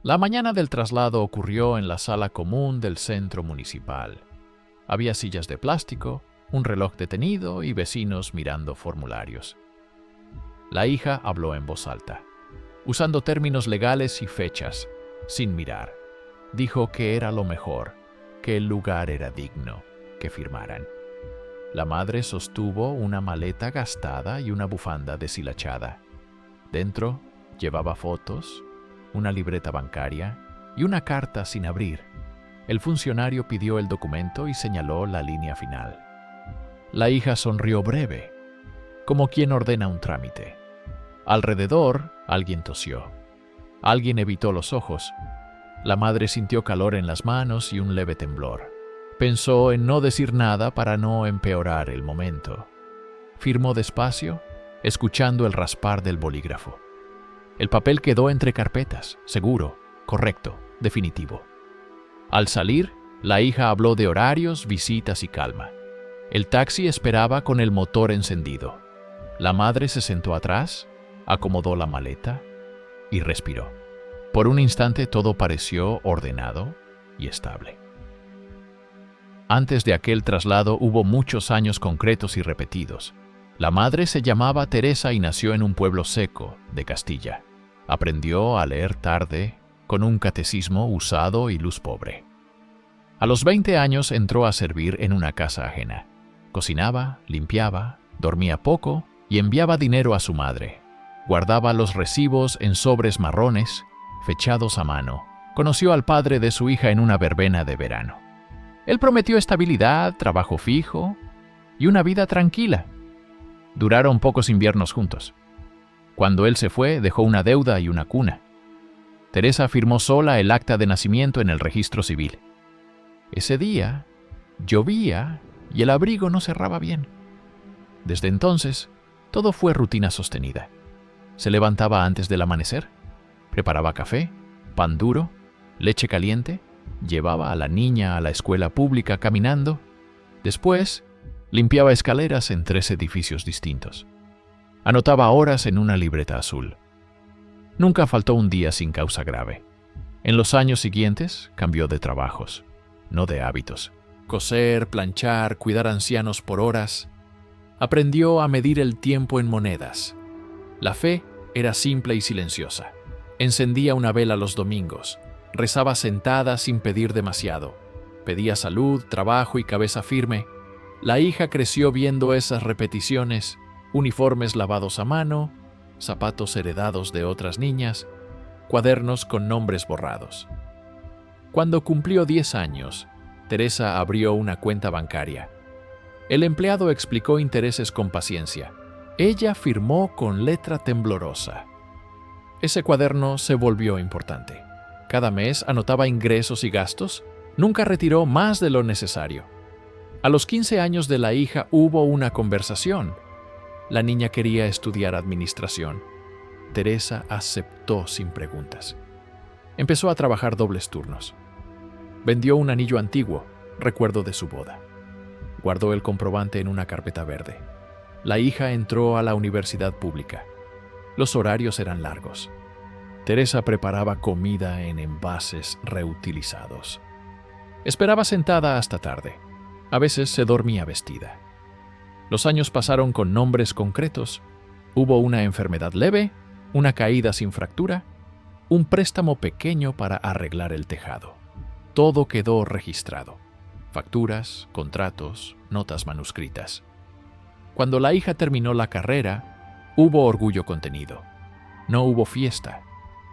La mañana del traslado ocurrió en la sala común del centro municipal. Había sillas de plástico, un reloj detenido y vecinos mirando formularios. La hija habló en voz alta, usando términos legales y fechas, sin mirar. Dijo que era lo mejor, que el lugar era digno, que firmaran. La madre sostuvo una maleta gastada y una bufanda deshilachada. Dentro llevaba fotos, una libreta bancaria y una carta sin abrir. El funcionario pidió el documento y señaló la línea final. La hija sonrió breve, como quien ordena un trámite. Alrededor, alguien tosió. Alguien evitó los ojos. La madre sintió calor en las manos y un leve temblor. Pensó en no decir nada para no empeorar el momento. Firmó despacio, escuchando el raspar del bolígrafo. El papel quedó entre carpetas, seguro, correcto, definitivo. Al salir, la hija habló de horarios, visitas y calma. El taxi esperaba con el motor encendido. La madre se sentó atrás, acomodó la maleta y respiró. Por un instante todo pareció ordenado y estable. Antes de aquel traslado hubo muchos años concretos y repetidos. La madre se llamaba Teresa y nació en un pueblo seco de Castilla. Aprendió a leer tarde, con un catecismo usado y luz pobre. A los 20 años entró a servir en una casa ajena. Cocinaba, limpiaba, dormía poco y enviaba dinero a su madre. Guardaba los recibos en sobres marrones, fechados a mano. Conoció al padre de su hija en una verbena de verano. Él prometió estabilidad, trabajo fijo y una vida tranquila. Duraron pocos inviernos juntos. Cuando él se fue, dejó una deuda y una cuna. Teresa firmó sola el acta de nacimiento en el registro civil. Ese día, llovía y el abrigo no cerraba bien. Desde entonces, todo fue rutina sostenida. Se levantaba antes del amanecer, preparaba café, pan duro, leche caliente, llevaba a la niña a la escuela pública caminando. Después, limpiaba escaleras en 3 edificios distintos. Anotaba horas en una libreta azul. Nunca faltó un día sin causa grave. En los años siguientes, cambió de trabajos, no de hábitos. Coser, planchar, cuidar ancianos por horas. Aprendió a medir el tiempo en monedas. La fe era simple y silenciosa. Encendía una vela los domingos. Rezaba sentada sin pedir demasiado. Pedía salud, trabajo y cabeza firme. La hija creció viendo esas repeticiones, uniformes lavados a mano, zapatos heredados de otras niñas, cuadernos con nombres borrados. Cuando cumplió 10 años, Teresa abrió una cuenta bancaria. El empleado explicó intereses con paciencia. Ella firmó con letra temblorosa. Ese cuaderno se volvió importante. Cada mes anotaba ingresos y gastos. Nunca retiró más de lo necesario. A los 15 años de la hija hubo una conversación. La niña quería estudiar administración. Teresa aceptó sin preguntas. Empezó a trabajar dobles turnos. Vendió un anillo antiguo, recuerdo de su boda. Guardó el comprobante en una carpeta verde. La hija entró a la universidad pública. Los horarios eran largos. Teresa preparaba comida en envases reutilizados. Esperaba sentada hasta tarde. A veces se dormía vestida. Los años pasaron con nombres concretos. Hubo una enfermedad leve, una caída sin fractura, un préstamo pequeño para arreglar el tejado. Todo quedó registrado. Facturas, contratos, notas manuscritas. Cuando la hija terminó la carrera, hubo orgullo contenido. No hubo fiesta,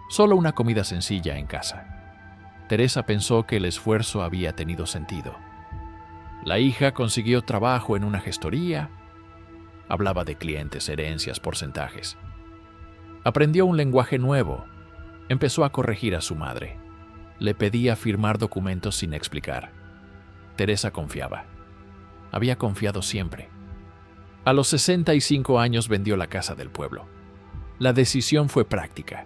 solo una comida sencilla en casa. Teresa pensó que el esfuerzo había tenido sentido. La hija consiguió trabajo en una gestoría. Hablaba de clientes, herencias, porcentajes. Aprendió un lenguaje nuevo. Empezó a corregir a su madre. Le pedía firmar documentos sin explicar. Teresa confiaba. Había confiado siempre. A los 65 años vendió la casa del pueblo. La decisión fue práctica.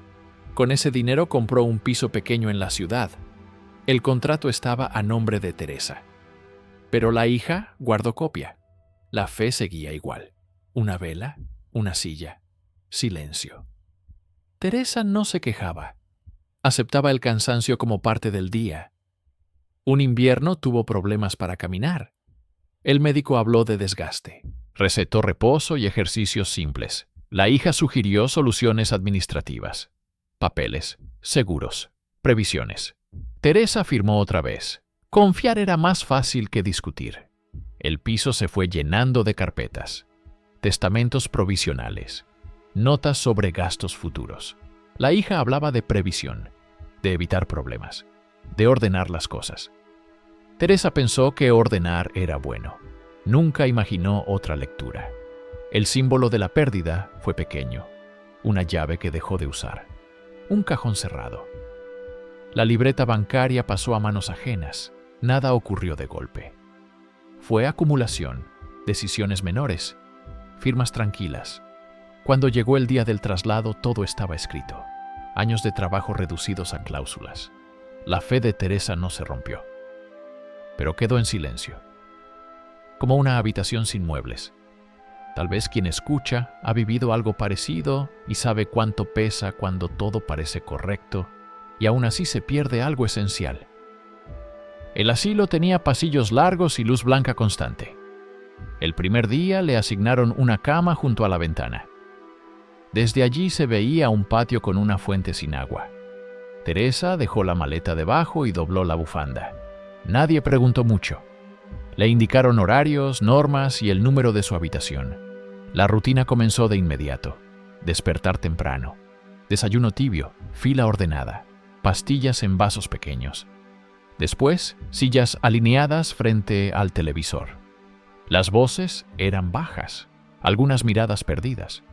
Con ese dinero compró un piso pequeño en la ciudad. El contrato estaba a nombre de Teresa. Pero la hija guardó copia. La fe seguía igual. Una vela, una silla, silencio. Teresa no se quejaba. Aceptaba el cansancio como parte del día. Un invierno tuvo problemas para caminar. El médico habló de desgaste. Recetó reposo y ejercicios simples. La hija sugirió soluciones administrativas. Papeles, seguros, previsiones. Teresa afirmó otra vez. Confiar era más fácil que discutir. El piso se fue llenando de carpetas, testamentos provisionales, notas sobre gastos futuros. La hija hablaba de previsión, de evitar problemas, de ordenar las cosas. Teresa pensó que ordenar era bueno. Nunca imaginó otra lectura. El símbolo de la pérdida fue pequeño, una llave que dejó de usar, un cajón cerrado. La libreta bancaria pasó a manos ajenas. Nada ocurrió de golpe. Fue acumulación, decisiones menores, firmas tranquilas. Cuando llegó el día del traslado, todo estaba escrito. Años de trabajo reducidos a cláusulas. La fe de Teresa no se rompió, pero quedó en silencio, como una habitación sin muebles. Tal vez quien escucha ha vivido algo parecido y sabe cuánto pesa cuando todo parece correcto y aún así se pierde algo esencial. El asilo tenía pasillos largos y luz blanca constante. El primer día le asignaron una cama junto a la ventana. Desde allí se veía un patio con una fuente sin agua. Teresa dejó la maleta debajo y dobló la bufanda. Nadie preguntó mucho. Le indicaron horarios, normas y el número de su habitación. La rutina comenzó de inmediato. Despertar temprano, desayuno tibio, fila ordenada, pastillas en vasos pequeños. Después, sillas alineadas frente al televisor. Las voces eran bajas, algunas miradas perdidas.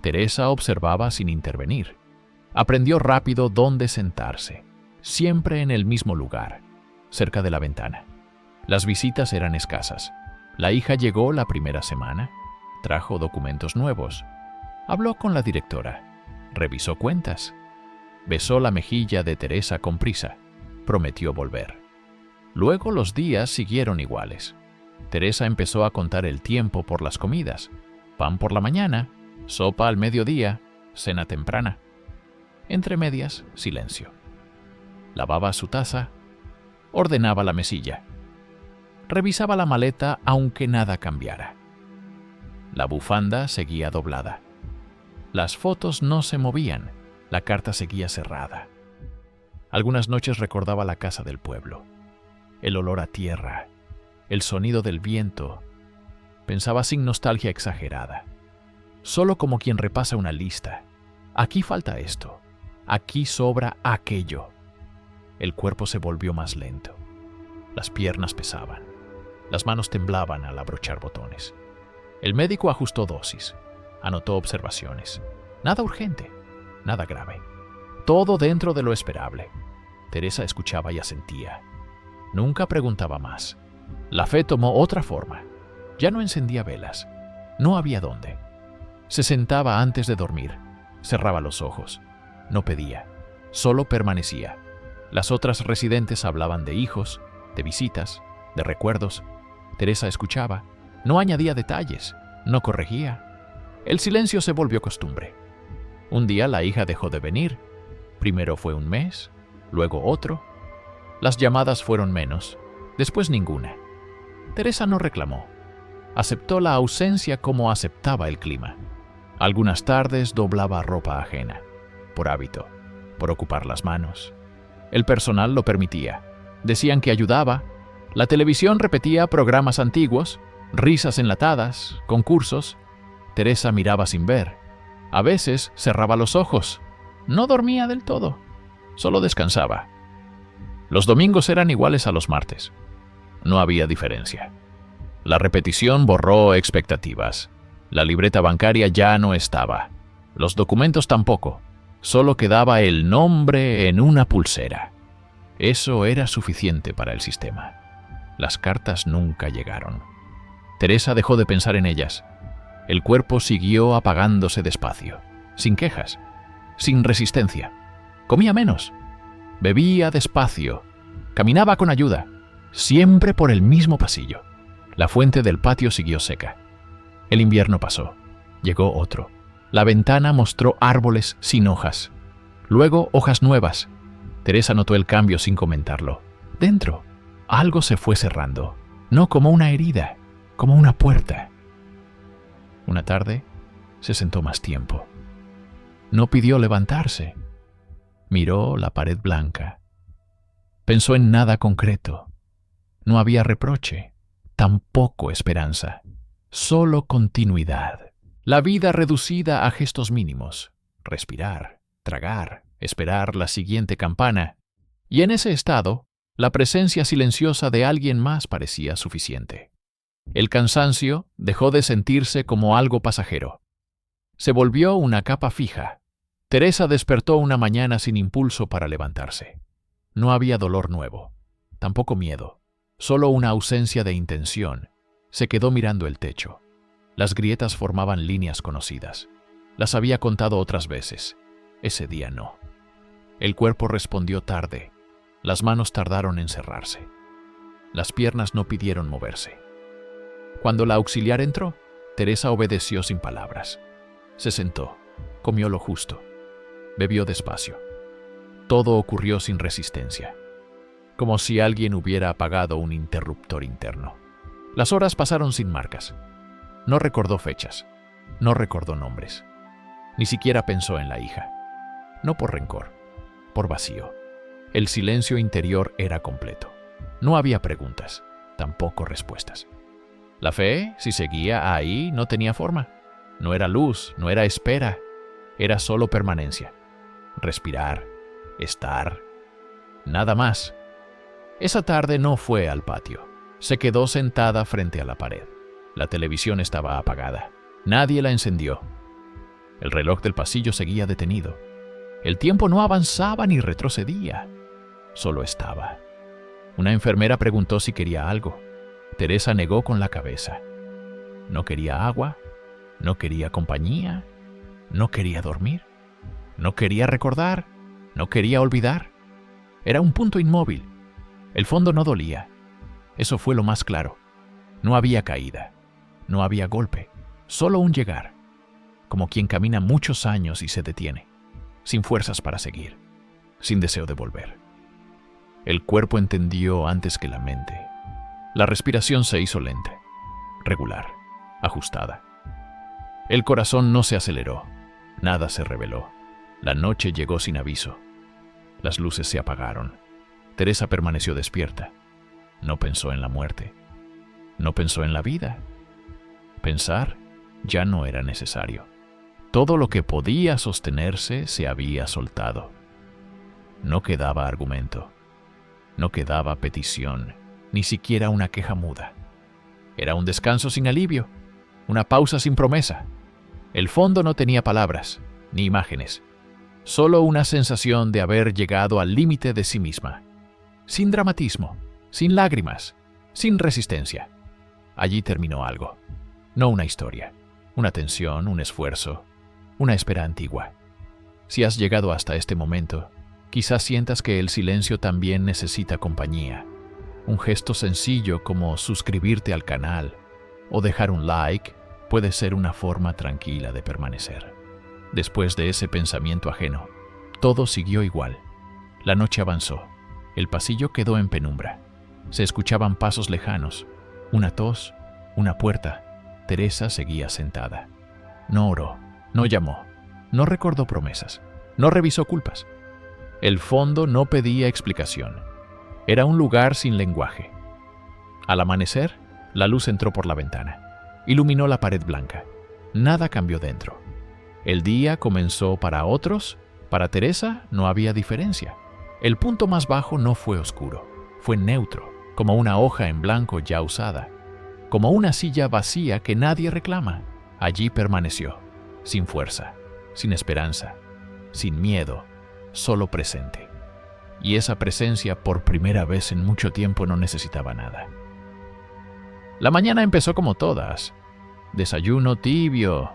Teresa observaba sin intervenir. Aprendió rápido dónde sentarse, siempre en el mismo lugar, cerca de la ventana. Las visitas eran escasas. La hija llegó la primera semana, trajo documentos nuevos, habló con la directora, revisó cuentas, besó la mejilla de Teresa con prisa. Prometió volver. Luego los días siguieron iguales. Teresa empezó a contar el tiempo por las comidas. Pan por la mañana, sopa al mediodía, cena temprana. Entre medias, silencio. Lavaba su taza, ordenaba la mesilla. Revisaba la maleta aunque nada cambiara. La bufanda seguía doblada. Las fotos no se movían, la carta seguía cerrada. Algunas noches recordaba la casa del pueblo, el olor a tierra, el sonido del viento. Pensaba sin nostalgia exagerada, solo como quien repasa una lista. Aquí falta esto, aquí sobra aquello. El cuerpo se volvió más lento, las piernas pesaban, las manos temblaban al abrochar botones. El médico ajustó dosis, anotó observaciones. Nada urgente, nada grave. Todo dentro de lo esperable. Teresa escuchaba y asentía. Nunca preguntaba más. La fe tomó otra forma. Ya no encendía velas. No había dónde. Se sentaba antes de dormir. Cerraba los ojos. No pedía. Solo permanecía. Las otras residentes hablaban de hijos, de visitas, de recuerdos. Teresa escuchaba. No añadía detalles. No corregía. El silencio se volvió costumbre. Un día la hija dejó de venir. Primero fue un mes, luego otro. Las llamadas fueron menos, después ninguna. Teresa no reclamó. Aceptó la ausencia como aceptaba el clima. Algunas tardes doblaba ropa ajena, por hábito, por ocupar las manos. El personal lo permitía. Decían que ayudaba. La televisión repetía programas antiguos, risas enlatadas, concursos. Teresa miraba sin ver. A veces cerraba los ojos. No dormía del todo, solo descansaba. Los domingos eran iguales a los martes. No había diferencia. La repetición borró expectativas. La libreta bancaria ya no estaba. Los documentos tampoco. Solo quedaba el nombre en una pulsera. Eso era suficiente para el sistema. Las cartas nunca llegaron. Teresa dejó de pensar en ellas. El cuerpo siguió apagándose despacio, sin quejas, sin resistencia. Comía menos. Bebía despacio. Caminaba con ayuda, siempre por el mismo pasillo. La fuente del patio siguió seca. El invierno pasó. Llegó otro. La ventana mostró árboles sin hojas. Luego hojas nuevas, Teresa notó el cambio sin comentarlo. Dentro, algo se fue cerrando, no como una herida, como una puerta. Una tarde, se sentó más tiempo. No pidió levantarse. Miró la pared blanca. Pensó en nada concreto. No había reproche, tampoco esperanza, solo continuidad. La vida reducida a gestos mínimos. Respirar, tragar, esperar la siguiente campana. Y en ese estado, la presencia silenciosa de alguien más parecía suficiente. El cansancio dejó de sentirse como algo pasajero. Se volvió una capa fija. Teresa despertó una mañana sin impulso para levantarse. No había dolor nuevo, tampoco miedo, solo una ausencia de intención. Se quedó mirando el techo. Las grietas formaban líneas conocidas. Las había contado otras veces. Ese día no. El cuerpo respondió tarde. Las manos tardaron en cerrarse. Las piernas no pidieron moverse. Cuando la auxiliar entró, Teresa obedeció sin palabras. Se sentó, comió lo justo, bebió despacio. Todo ocurrió sin resistencia, como si alguien hubiera apagado un interruptor interno. Las horas pasaron sin marcas. No recordó fechas, no recordó nombres. Ni siquiera pensó en la hija. No por rencor, por vacío. El silencio interior era completo. No había preguntas, tampoco respuestas. La fe, si seguía ahí, no tenía forma. No era luz, no era espera. Era solo permanencia. Respirar, estar. Nada más. Esa tarde no fue al patio. Se quedó sentada frente a la pared. La televisión estaba apagada. Nadie la encendió. El reloj del pasillo seguía detenido. El tiempo no avanzaba ni retrocedía. Solo estaba. Una enfermera preguntó si quería algo. Teresa negó con la cabeza. No quería agua, no quería compañía, no quería dormir, no quería recordar, no quería olvidar. Era un punto inmóvil. El fondo no dolía. Eso fue lo más claro. No había caída, no había golpe, solo un llegar, como quien camina muchos años y se detiene, sin fuerzas para seguir, sin deseo de volver. El cuerpo entendió antes que la mente. La respiración se hizo lenta, regular, ajustada. El corazón no se aceleró, nada se reveló. La noche llegó sin aviso. Las luces se apagaron. Teresa permaneció despierta. No pensó en la muerte. No pensó en la vida. Pensar ya no era necesario. Todo lo que podía sostenerse se había soltado. No quedaba argumento. No quedaba petición. Ni siquiera una queja muda. Era un descanso sin alivio, una pausa sin promesa. El fondo no tenía palabras, ni imágenes, solo una sensación de haber llegado al límite de sí misma. Sin dramatismo, sin lágrimas, sin resistencia. Allí terminó algo, no una historia, una tensión, un esfuerzo, una espera antigua. Si has llegado hasta este momento, quizás sientas que el silencio también necesita compañía. Un gesto sencillo como suscribirte al canal o dejar un like puede ser una forma tranquila de permanecer. Después de ese pensamiento ajeno, todo siguió igual. La noche avanzó. El pasillo quedó en penumbra. Se escuchaban pasos lejanos, una tos, una puerta. Teresa seguía sentada. No oró, no llamó, no recordó promesas, no revisó culpas. El fondo no pedía explicación. Era un lugar sin lenguaje. Al amanecer, la luz entró por la ventana. Iluminó la pared blanca. Nada cambió dentro. El día comenzó para otros. Para Teresa no había diferencia. El punto más bajo no fue oscuro. Fue neutro, como una hoja en blanco ya usada. Como una silla vacía que nadie reclama. Allí permaneció, sin fuerza, sin esperanza, sin miedo, solo presente. Y esa presencia, por primera vez en mucho tiempo, no necesitaba nada. La mañana empezó como todas. Desayuno tibio,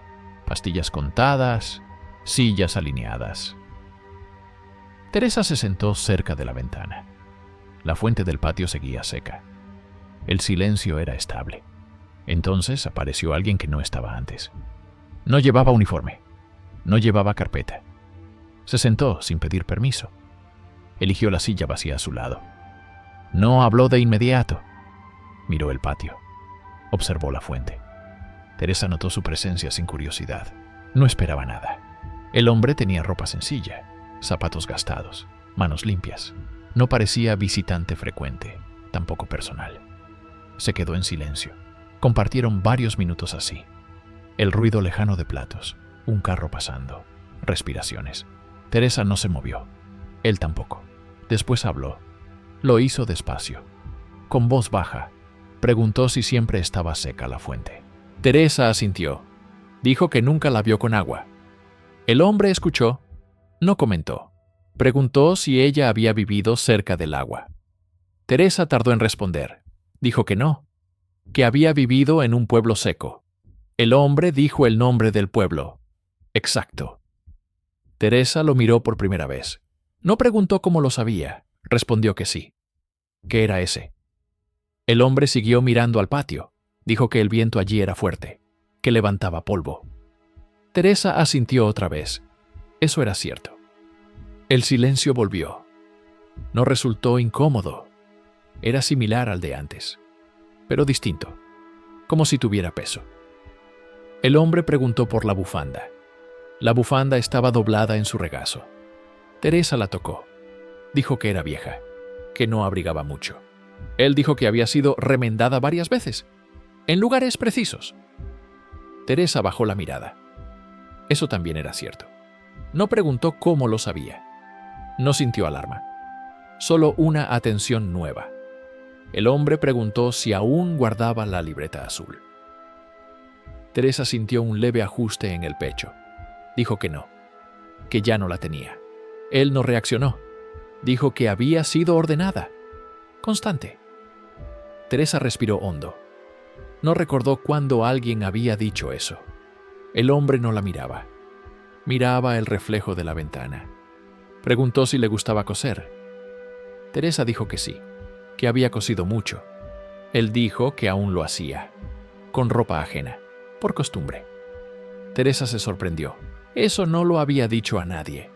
pastillas contadas, sillas alineadas. Teresa se sentó cerca de la ventana. La fuente del patio seguía seca. El silencio era estable. Entonces apareció alguien que no estaba antes. No llevaba uniforme, no llevaba carpeta. Se sentó sin pedir permiso. Eligió la silla vacía a su lado. No habló de inmediato. Miró el patio. Observó la fuente. Teresa notó su presencia sin curiosidad. No esperaba nada. El hombre tenía ropa sencilla, zapatos gastados, manos limpias. No parecía visitante frecuente, tampoco personal. Se quedó en silencio. Compartieron varios minutos así. El ruido lejano de platos, un carro pasando, respiraciones. Teresa no se movió. Él tampoco. Después habló. Lo hizo despacio. Con voz baja, preguntó si siempre estaba seca la fuente. Teresa asintió. Dijo que nunca la vio con agua. El hombre escuchó. No comentó. Preguntó si ella había vivido cerca del agua. Teresa tardó en responder. Dijo que no, que había vivido en un pueblo seco. El hombre dijo el nombre del pueblo. Exacto. Teresa lo miró por primera vez. No preguntó cómo lo sabía. Respondió que sí. ¿Qué era ese? El hombre siguió mirando al patio. Dijo que el viento allí era fuerte, que levantaba polvo. Teresa asintió otra vez. Eso era cierto. El silencio volvió. No resultó incómodo. Era similar al de antes, pero distinto, como si tuviera peso. El hombre preguntó por la bufanda. La bufanda estaba doblada en su regazo. Teresa la tocó. Dijo que era vieja, que no abrigaba mucho. Él dijo que había sido remendada varias veces, en lugares precisos. Teresa bajó la mirada. Eso también era cierto. No preguntó cómo lo sabía. No sintió alarma. Solo una atención nueva. El hombre preguntó si aún guardaba la libreta azul. Teresa sintió un leve ajuste en el pecho. Dijo que no, que ya no la tenía. Él no reaccionó. Dijo que había sido ordenada, constante. Teresa respiró hondo. No recordó cuándo alguien había dicho eso. El hombre no la miraba. Miraba el reflejo de la ventana. Preguntó si le gustaba coser. Teresa dijo que sí, que había cosido mucho. Él dijo que aún lo hacía, con ropa ajena, por costumbre. Teresa se sorprendió. Eso no lo había dicho a nadie.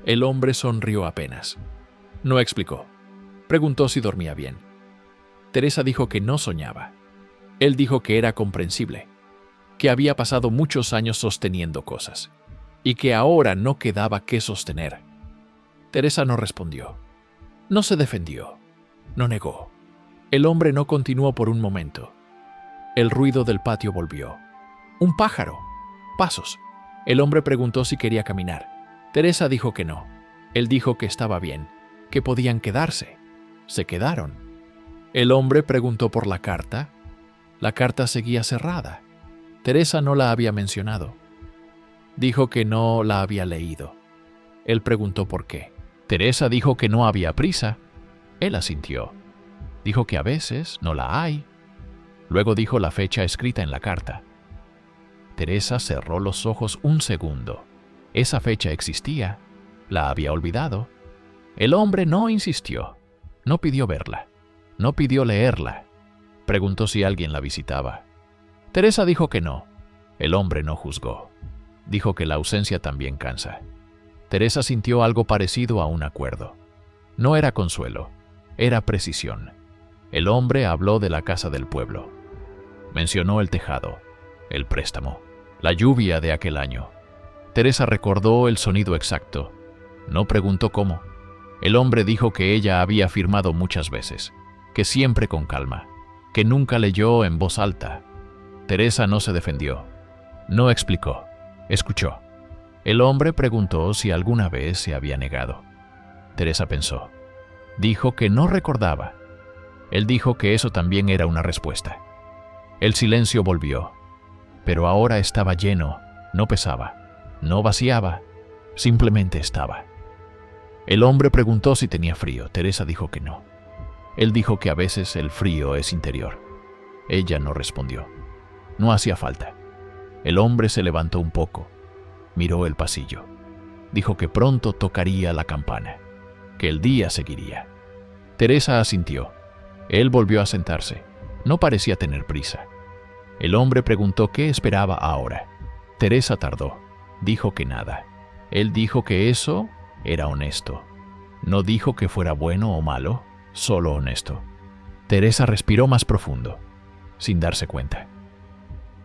El hombre sonrió apenas. No explicó. Preguntó si dormía bien. Teresa dijo que no soñaba. Él dijo que era comprensible, que había pasado muchos años sosteniendo cosas, y que ahora no quedaba qué sostener. Teresa no respondió. No se defendió. No negó. El hombre no continuó por un momento. El ruido del patio volvió. Un pájaro. Pasos. El hombre preguntó si quería caminar. Teresa dijo que no. Él dijo que estaba bien, que podían quedarse. Se quedaron. El hombre preguntó por la carta. La carta seguía cerrada. Teresa no la había mencionado. Dijo que no la había leído. Él preguntó por qué. Teresa dijo que no había prisa. Él asintió. Dijo que a veces no la hay. Luego dijo la fecha escrita en la carta. Teresa cerró los ojos un segundo. Esa fecha existía. La había olvidado. El hombre no insistió. No pidió verla. No pidió leerla. Preguntó si alguien la visitaba. Teresa dijo que no. El hombre no juzgó. Dijo que la ausencia también cansa. Teresa sintió algo parecido a un acuerdo. No era consuelo, era precisión. El hombre habló de la casa del pueblo. Mencionó el tejado, el préstamo, la lluvia de aquel año. Teresa recordó el sonido exacto. No preguntó cómo. El hombre dijo que ella había firmado muchas veces, que siempre con calma, que nunca leyó en voz alta. Teresa no se defendió. No explicó. Escuchó. El hombre preguntó si alguna vez se había negado. Teresa pensó. Dijo que no recordaba. Él dijo que eso también era una respuesta. El silencio volvió, pero ahora estaba lleno, no pesaba, no vaciaba, simplemente estaba. El hombre preguntó si tenía frío. Teresa dijo que no. Él dijo que a veces el frío es interior. Ella no respondió. No hacía falta. El hombre se levantó un poco. Miró el pasillo. Dijo que pronto tocaría la campana, que el día seguiría. Teresa asintió. Él volvió a sentarse. No parecía tener prisa. El hombre preguntó qué esperaba ahora. Teresa tardó. Dijo que nada. Él dijo que eso era honesto. No dijo que fuera bueno o malo, solo honesto. Teresa respiró más profundo, sin darse cuenta.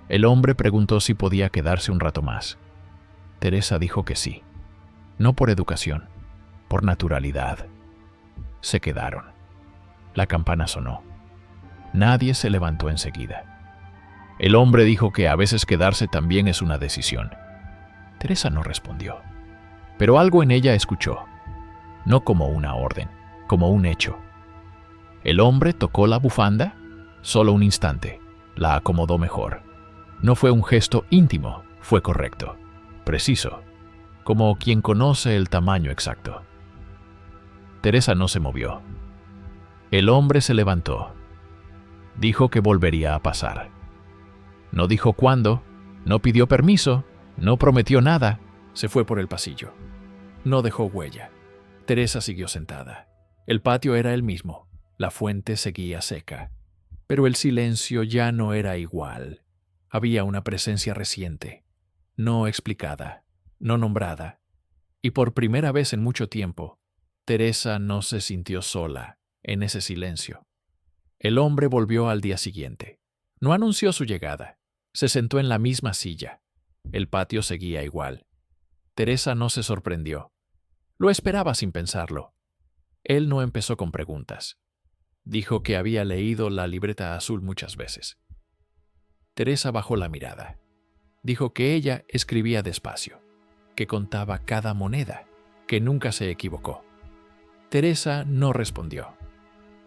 El hombre preguntó si podía quedarse un rato más. Teresa dijo que sí. No por educación, por naturalidad. Se quedaron. La campana sonó. Nadie se levantó enseguida. El hombre dijo que a veces quedarse también es una decisión. Teresa no respondió, pero algo en ella escuchó, no como una orden, como un hecho. El hombre tocó la bufanda, solo un instante, la acomodó mejor. No fue un gesto íntimo, fue correcto, preciso, como quien conoce el tamaño exacto. Teresa no se movió. El hombre se levantó. Dijo que volvería a pasar. No dijo cuándo, no pidió permiso, no prometió nada. Se fue por el pasillo. No dejó huella. Teresa siguió sentada. El patio era el mismo. La fuente seguía seca. Pero el silencio ya no era igual. Había una presencia reciente, no explicada, no nombrada. Y por primera vez en mucho tiempo, Teresa no se sintió sola en ese silencio. El hombre volvió al día siguiente. No anunció su llegada. Se sentó en la misma silla. El patio seguía igual. Teresa no se sorprendió. Lo esperaba sin pensarlo. Él no empezó con preguntas. Dijo que había leído la libreta azul muchas veces. Teresa bajó la mirada. Dijo que ella escribía despacio, que contaba cada moneda, que nunca se equivocó. Teresa no respondió.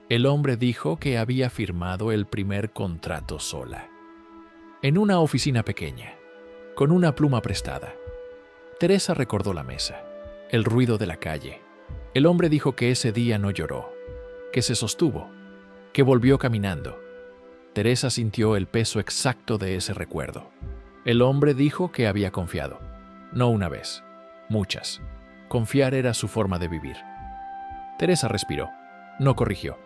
El hombre dijo que había firmado el primer contrato sola, en una oficina pequeña, con una pluma prestada. Teresa recordó la mesa, el ruido de la calle. El hombre dijo que ese día no lloró, que se sostuvo, que volvió caminando. Teresa sintió el peso exacto de ese recuerdo. El hombre dijo que había confiado. No una vez, muchas. Confiar era su forma de vivir. Teresa respiró, no corrigió.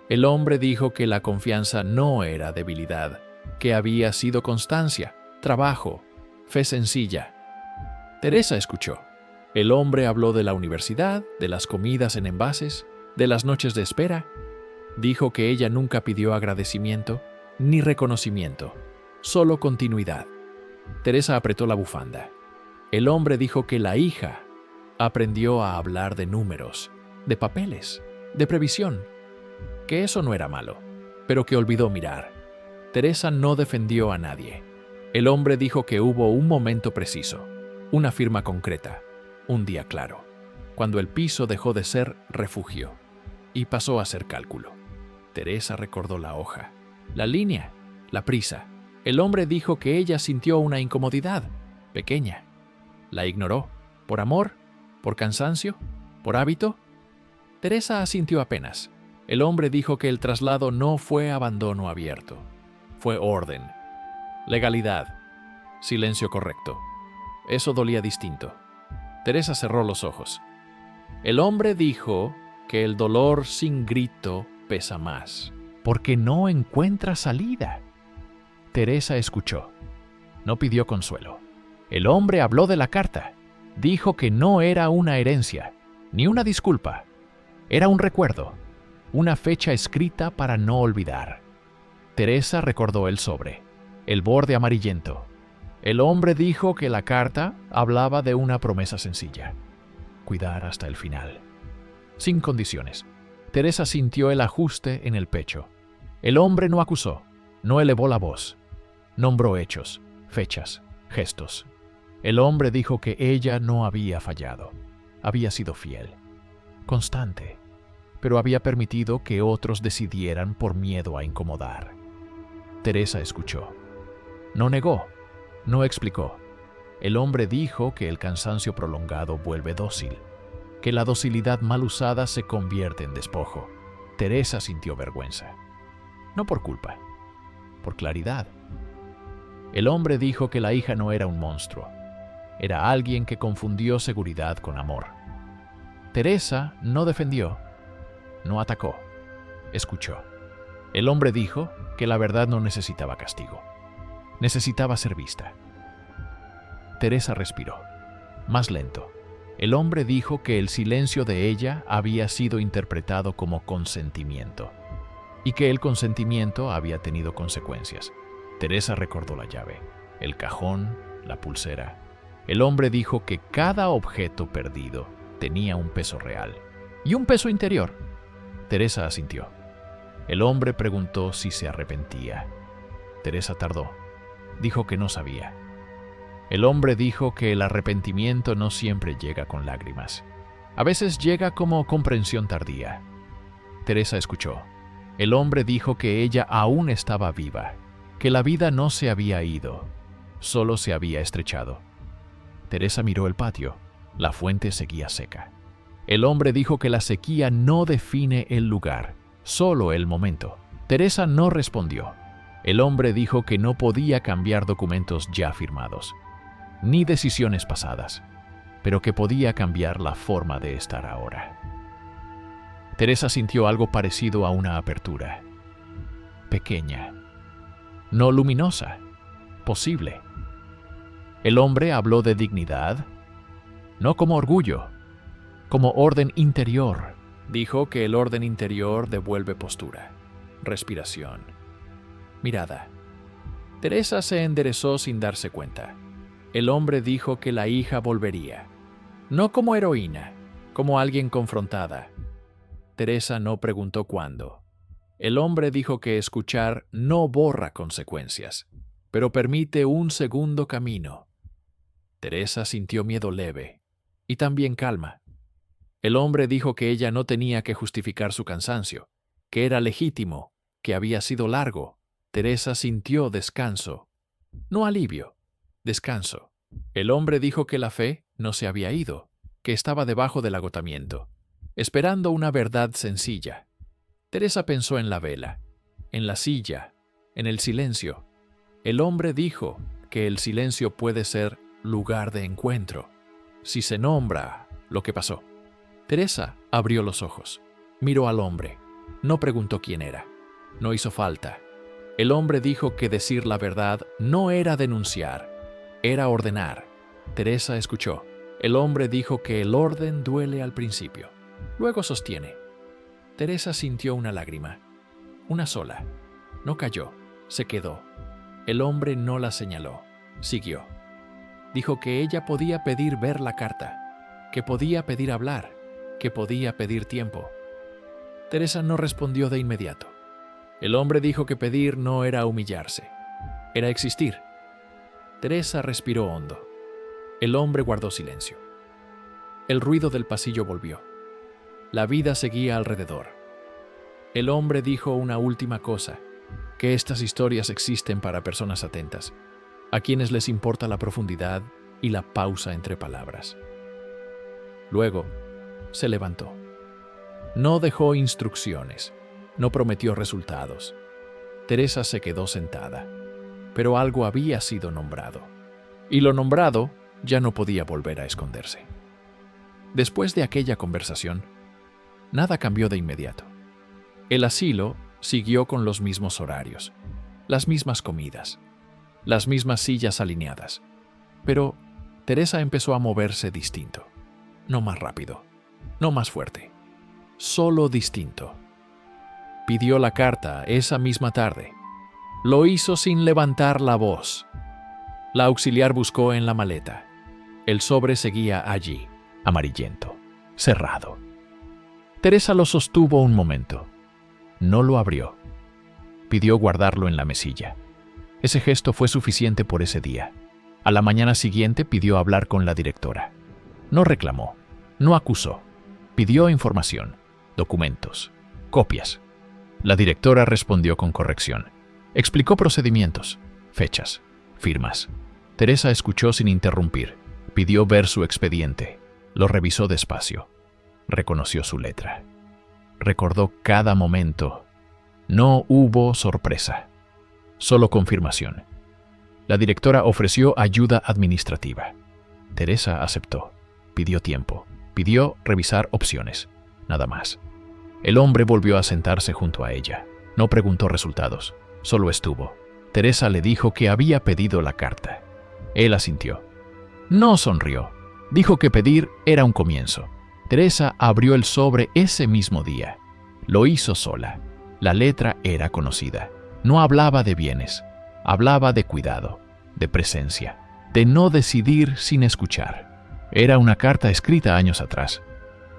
El hombre dijo que la confianza no era debilidad, que había sido constancia, trabajo, fe sencilla. Teresa escuchó. El hombre habló de la universidad, de las comidas en envases, de las noches de espera. Dijo que ella nunca pidió agradecimiento ni reconocimiento, solo continuidad. Teresa apretó la bufanda. El hombre dijo que la hija aprendió a hablar de números, de papeles, de previsión, que eso no era malo, pero que olvidó mirar. Teresa no defendió a nadie. El hombre dijo que hubo un momento preciso, una firma concreta, un día claro, cuando el piso dejó de ser refugio y pasó a ser cálculo. Teresa recordó la hoja, la línea, la prisa. El hombre dijo que ella sintió una incomodidad, pequeña. La ignoró, por amor, por cansancio, por hábito. Teresa asintió apenas. El hombre dijo que el traslado no fue abandono abierto, fue orden, legalidad, silencio correcto. Eso dolía distinto. Teresa cerró los ojos. El hombre dijo que el dolor sin grito pesa más, porque no encuentra salida. Teresa escuchó. No pidió consuelo. El hombre habló de la carta. Dijo que no era una herencia, ni una disculpa. Era un recuerdo, una fecha escrita para no olvidar. Teresa recordó el sobre, el borde amarillento. El hombre dijo que la carta hablaba de una promesa sencilla: cuidar hasta el final, sin condiciones. Teresa sintió el ajuste en el pecho. El hombre no acusó, no elevó la voz. Nombró hechos, fechas, gestos. El hombre dijo que ella no había fallado. Había sido fiel, constante, pero había permitido que otros decidieran por miedo a incomodar. Teresa escuchó. No negó, no explicó. El hombre dijo que el cansancio prolongado vuelve dócil, que la docilidad mal usada se convierte en despojo. Teresa sintió vergüenza. No por culpa, por claridad. El hombre dijo que la hija no era un monstruo. Era alguien que confundió seguridad con amor. Teresa no defendió, no atacó, escuchó. El hombre dijo que la verdad no necesitaba castigo. Necesitaba ser vista. Teresa respiró, más lento, El hombre dijo que el silencio de ella había sido interpretado como consentimiento y que el consentimiento había tenido consecuencias. Teresa recordó la llave, el cajón, la pulsera. El hombre dijo que cada objeto perdido tenía un peso real y un peso interior. Teresa asintió. El hombre preguntó si se arrepentía. Teresa tardó. Dijo que no sabía. El hombre dijo que el arrepentimiento no siempre llega con lágrimas. A veces llega como comprensión tardía. Teresa escuchó. El hombre dijo que ella aún estaba viva, que la vida no se había ido, solo se había estrechado. Teresa miró el patio. La fuente seguía seca. El hombre dijo que la sequía no define el lugar, solo el momento. Teresa no respondió. El hombre dijo que no podía cambiar documentos ya firmados, ni decisiones pasadas, pero que podía cambiar la forma de estar ahora. Teresa sintió algo parecido a una apertura. Pequeña, no luminosa, posible. El hombre habló de dignidad, no como orgullo, como orden interior. Dijo que el orden interior devuelve postura, respiración, mirada. Teresa se enderezó sin darse cuenta. El hombre dijo que la hija volvería, no como heroína, como alguien confrontada. Teresa no preguntó cuándo. El hombre dijo que escuchar no borra consecuencias, pero permite un segundo camino. Teresa sintió miedo leve y también calma. El hombre dijo que ella no tenía que justificar su cansancio, que era legítimo, que había sido largo. Teresa sintió descanso, no alivio, descanso. El hombre dijo que la fe no se había ido, que estaba debajo del agotamiento, esperando una verdad sencilla. Teresa pensó en la vela, en la silla, en el silencio. El hombre dijo que el silencio puede ser lugar de encuentro, si se nombra lo que pasó. Teresa abrió los ojos, miró al hombre, no preguntó quién era, no hizo falta. El hombre dijo que decir la verdad no era denunciar, era ordenar. Teresa escuchó. El hombre dijo que el orden duele al principio, luego sostiene. Teresa sintió una lágrima, una sola. No cayó, se quedó. El hombre no la señaló, siguió. Dijo que ella podía pedir ver la carta, que podía pedir hablar, que podía pedir tiempo. Teresa no respondió de inmediato. El hombre dijo que pedir no era humillarse, era existir. Teresa respiró hondo. El hombre guardó silencio. El ruido del pasillo volvió. La vida seguía alrededor. El hombre dijo una última cosa, que estas historias existen para personas atentas, a quienes les importa la profundidad y la pausa entre palabras. Luego, se levantó. No dejó instrucciones, no prometió resultados. Teresa se quedó sentada, pero algo había sido nombrado, y lo nombrado ya no podía volver a esconderse. Después de aquella conversación, nada cambió de inmediato. El asilo siguió con los mismos horarios, las mismas comidas, las mismas sillas alineadas, pero Teresa empezó a moverse distinto, no más rápido, no más fuerte, solo distinto. Pidió la carta esa misma tarde. Lo hizo sin levantar la voz. La auxiliar buscó en la maleta. El sobre seguía allí, amarillento, cerrado. Teresa lo sostuvo un momento. No lo abrió. Pidió guardarlo en la mesilla. Ese gesto fue suficiente por ese día. A la mañana siguiente pidió hablar con la directora. No reclamó, no acusó. Pidió información, documentos, copias. La directora respondió con corrección. Explicó procedimientos, fechas, firmas. Teresa escuchó sin interrumpir. Pidió ver su expediente. Lo revisó despacio. Reconoció su letra. Recordó cada momento. No hubo sorpresa, solo confirmación. La directora ofreció ayuda administrativa. Teresa aceptó. Pidió tiempo. Pidió revisar opciones. Nada más. El hombre volvió a sentarse junto a ella. No preguntó resultados. Solo estuvo. Teresa le dijo que había pedido la carta. Él asintió. No sonrió. Dijo que pedir era un comienzo. Teresa abrió el sobre ese mismo día. Lo hizo sola. La letra era conocida. No hablaba de bienes, hablaba de cuidado, de presencia, de no decidir sin escuchar. Era una carta escrita años atrás,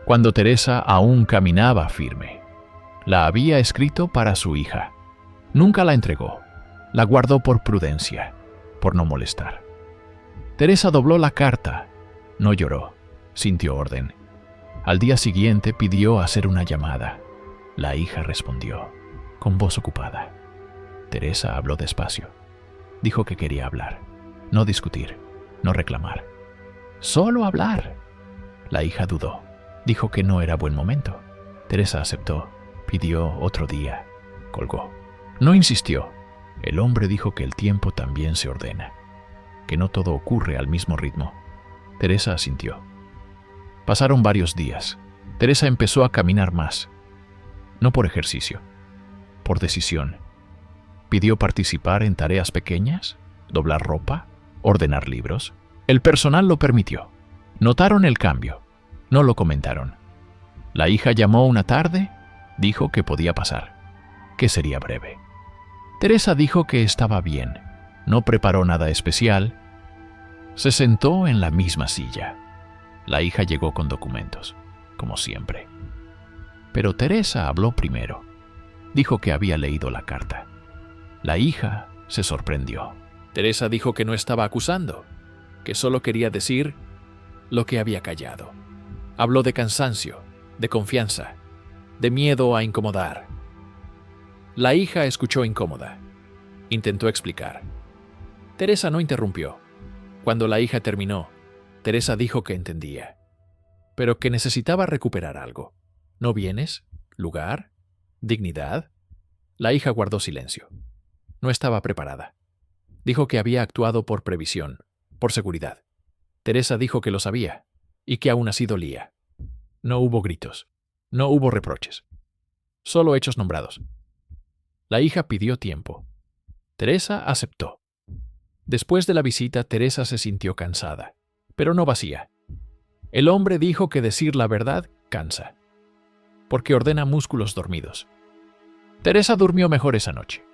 cuando Teresa aún caminaba firme. La había escrito para su hija. Nunca la entregó. La guardó por prudencia, por no molestar. Teresa dobló la carta. No lloró, sintió orden. Al día siguiente pidió hacer una llamada. La hija respondió, con voz ocupada. Teresa habló despacio. Dijo que quería hablar, no discutir, no reclamar. Solo hablar. La hija dudó. Dijo que no era buen momento. Teresa aceptó. Pidió otro día. Colgó. No insistió. El hombre dijo que el tiempo también se ordena, que no todo ocurre al mismo ritmo. Teresa asintió. Pasaron varios días. Teresa empezó a caminar más. No por ejercicio, por decisión. Pidió participar en tareas pequeñas, doblar ropa, ordenar libros. El personal lo permitió. Notaron el cambio. No lo comentaron. La hija llamó una tarde, dijo que podía pasar, que sería breve. Teresa dijo que estaba bien. No preparó nada especial. Se sentó en la misma silla. La hija llegó con documentos, como siempre. Pero Teresa habló primero. Dijo que había leído la carta. La hija se sorprendió. Teresa dijo que no estaba acusando, que solo quería decir lo que había callado. Habló de cansancio, de confianza, de miedo a incomodar. La hija escuchó incómoda. Intentó explicar. Teresa no interrumpió. Cuando la hija terminó, Teresa dijo que entendía, pero que necesitaba recuperar algo. ¿No bienes? ¿Lugar? ¿Dignidad? La hija guardó silencio. No estaba preparada. Dijo que había actuado por previsión, por seguridad. Teresa dijo que lo sabía y que aún así dolía. No hubo gritos, no hubo reproches, solo hechos nombrados. La hija pidió tiempo. Teresa aceptó. Después de la visita, Teresa se sintió cansada, pero no vacía. El hombre dijo que decir la verdad cansa, porque ordena músculos dormidos. Teresa durmió mejor esa noche.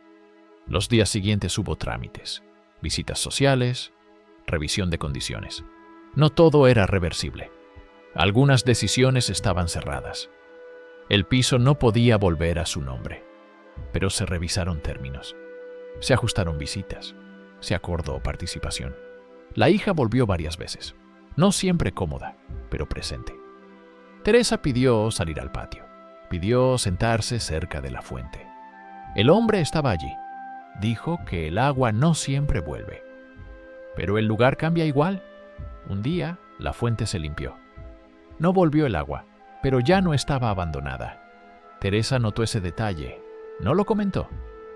Los días siguientes hubo trámites, visitas sociales, revisión de condiciones. No todo era reversible. Algunas decisiones estaban cerradas. El piso no podía volver a su nombre, pero se revisaron términos. Se ajustaron visitas. Se acordó participación. La hija volvió varias veces, no siempre cómoda, pero presente. Teresa pidió salir al patio. Pidió sentarse cerca de la fuente. El hombre estaba allí. Dijo que el agua no siempre vuelve. Pero el lugar cambia igual. Un día, la fuente se limpió. No volvió el agua, pero ya no estaba abandonada. Teresa notó ese detalle. No lo comentó.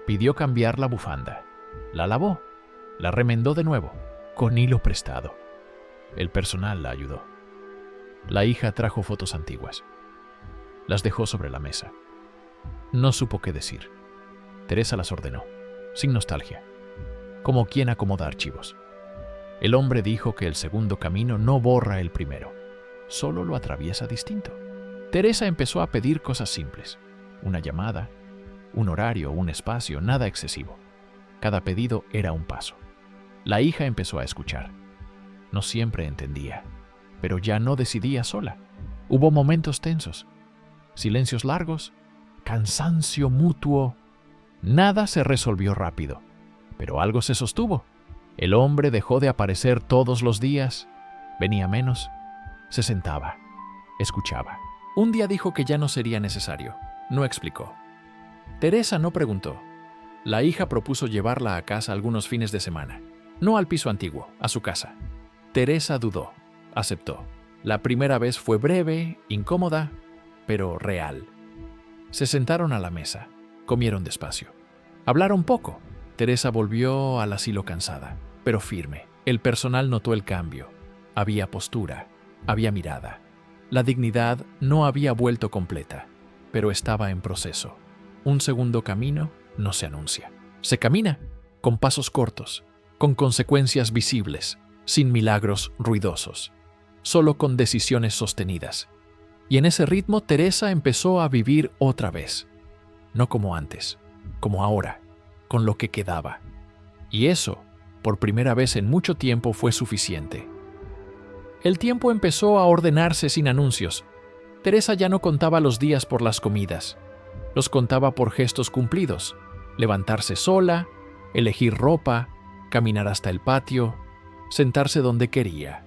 Pidió cambiar la bufanda. La lavó. La remendó de nuevo, con hilo prestado. El personal la ayudó. La hija trajo fotos antiguas. Las dejó sobre la mesa. No supo qué decir. Teresa las ordenó, sin nostalgia, como quien acomoda archivos. El hombre dijo que el segundo camino no borra el primero, solo lo atraviesa distinto. Teresa empezó a pedir cosas simples. Una llamada, un horario, un espacio, nada excesivo. Cada pedido era un paso. La hija empezó a escuchar. No siempre entendía, pero ya no decidía sola. Hubo momentos tensos, silencios largos, cansancio mutuo. Nada se resolvió rápido, pero algo se sostuvo. El hombre dejó de aparecer todos los días, venía menos, se sentaba, escuchaba. Un día dijo que ya no sería necesario, no explicó. Teresa no preguntó. La hija propuso llevarla a casa algunos fines de semana. No al piso antiguo, a su casa. Teresa dudó, aceptó. La primera vez fue breve, incómoda, pero real. Se sentaron a la mesa, comieron despacio. Hablaron poco. Teresa volvió al asilo cansada, pero firme. El personal notó el cambio. Había postura, había mirada. La dignidad no había vuelto completa, pero estaba en proceso. Un segundo camino no se anuncia. Se camina, con pasos cortos, con consecuencias visibles, sin milagros ruidosos. solo con decisiones sostenidas. Y en ese ritmo Teresa empezó a vivir otra vez. No como antes, como ahora, con lo que quedaba. Y eso, por primera vez en mucho tiempo, fue suficiente. El tiempo empezó a ordenarse sin anuncios. Teresa ya no contaba los días por las comidas. Los contaba por gestos cumplidos. Levantarse sola, elegir ropa, caminar hasta el patio, sentarse donde quería.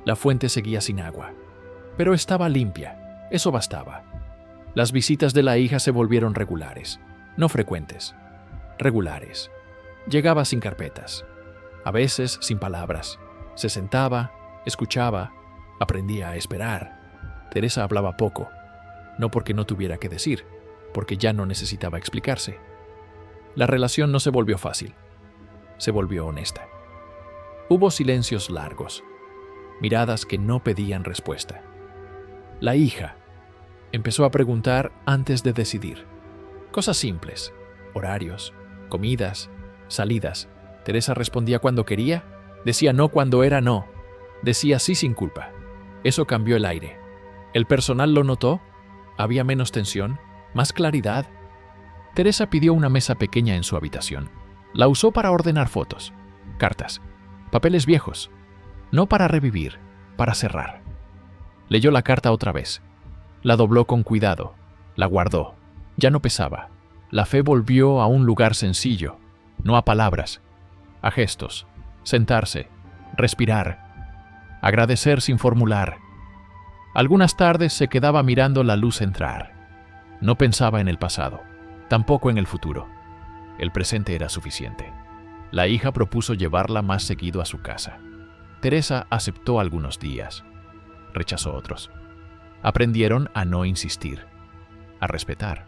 La fuente seguía sin agua, pero estaba limpia. Eso bastaba. Las visitas de la hija se volvieron regulares, no frecuentes, regulares. Llegaba sin carpetas, a veces sin palabras. Se sentaba, escuchaba, aprendía a esperar. Teresa hablaba poco, no porque no tuviera que decir, porque ya no necesitaba explicarse. La relación no se volvió fácil, se volvió honesta. Hubo silencios largos, miradas que no pedían respuesta. La hija empezó a preguntar antes de decidir. Cosas simples, horarios, comidas, salidas. Teresa respondía cuando quería, decía no cuando era no, decía sí sin culpa. Eso cambió el aire. El personal lo notó, había menos tensión, más claridad. Teresa pidió una mesa pequeña en su habitación. La usó para ordenar fotos, cartas, papeles viejos, no para revivir, para cerrar. Leyó la carta otra vez. La dobló con cuidado, la guardó. Ya no pesaba. La fe volvió a un lugar sencillo, no a palabras, a gestos, sentarse, respirar, agradecer sin formular. Algunas tardes se quedaba mirando la luz entrar. No pensaba en el pasado, tampoco en el futuro. El presente era suficiente. La hija propuso llevarla más seguido a su casa. Teresa aceptó algunos días, rechazó otros. Aprendieron a no insistir, a respetar.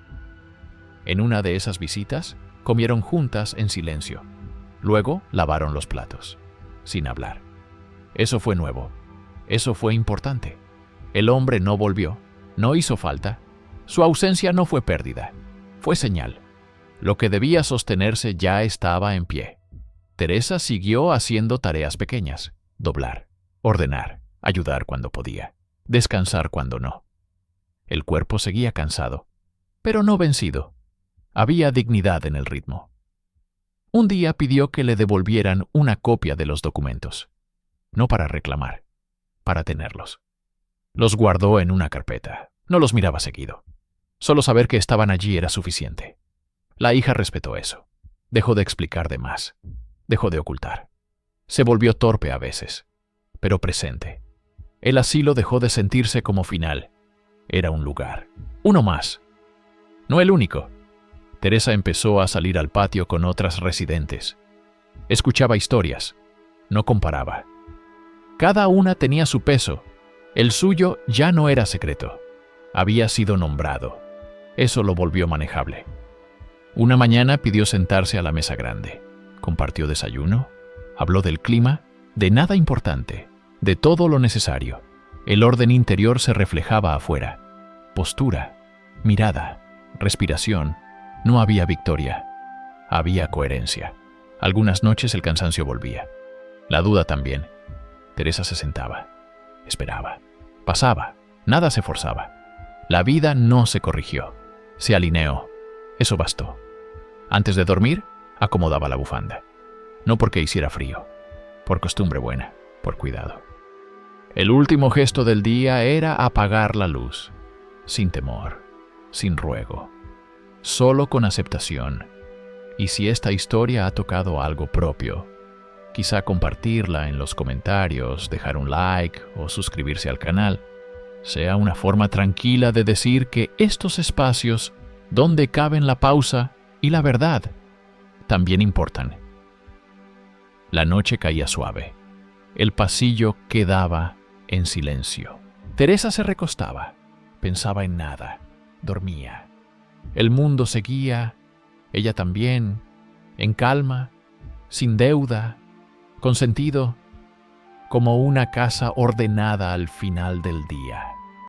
En una de esas visitas, comieron juntas en silencio. Luego lavaron los platos, sin hablar. Eso fue nuevo. Eso fue importante. El hombre no volvió, no hizo falta. Su ausencia no fue pérdida, fue señal. Lo que debía sostenerse ya estaba en pie. Teresa siguió haciendo tareas pequeñas, doblar, ordenar, ayudar cuando podía, descansar cuando no. El cuerpo seguía cansado, pero no vencido. Había dignidad en el ritmo. Un día pidió que le devolvieran una copia de los documentos, no para reclamar, para tenerlos. Los guardó en una carpeta, no los miraba seguido. Solo saber que estaban allí era suficiente. La hija respetó eso. Dejó de explicar de más, dejó de ocultar. Se volvió torpe a veces, pero presente. El asilo dejó de sentirse como final. Era un lugar, uno más. No el único. Teresa empezó a salir al patio con otras residentes. Escuchaba historias, no comparaba. Cada una tenía su peso. El suyo ya no era secreto. Había sido nombrado. Eso lo volvió manejable. Una mañana pidió sentarse a la mesa grande. Compartió desayuno, habló del clima, de nada importante, de todo lo necesario. El orden interior se reflejaba afuera. Postura, mirada, respiración. No había victoria. Había coherencia. Algunas noches el cansancio volvía. La duda también. Teresa se sentaba. Esperaba. Pasaba. Nada se forzaba. La vida no se corrigió. Se alineó. Eso bastó. Antes de dormir, acomodaba la bufanda. No porque hiciera frío. Por costumbre buena. Por cuidado. El último gesto del día era apagar la luz. Sin temor. Sin ruego. Solo con aceptación. Y si esta historia ha tocado algo propio, quizá compartirla en los comentarios, dejar un like o suscribirse al canal, sea una forma tranquila de decir que estos espacios, donde caben la pausa y la verdad, también importan. La noche caía suave. El pasillo quedaba en silencio. Teresa se recostaba, pensaba en nada, dormía. El mundo seguía, ella también, en calma, sin deuda, con sentido, como una casa ordenada al final del día.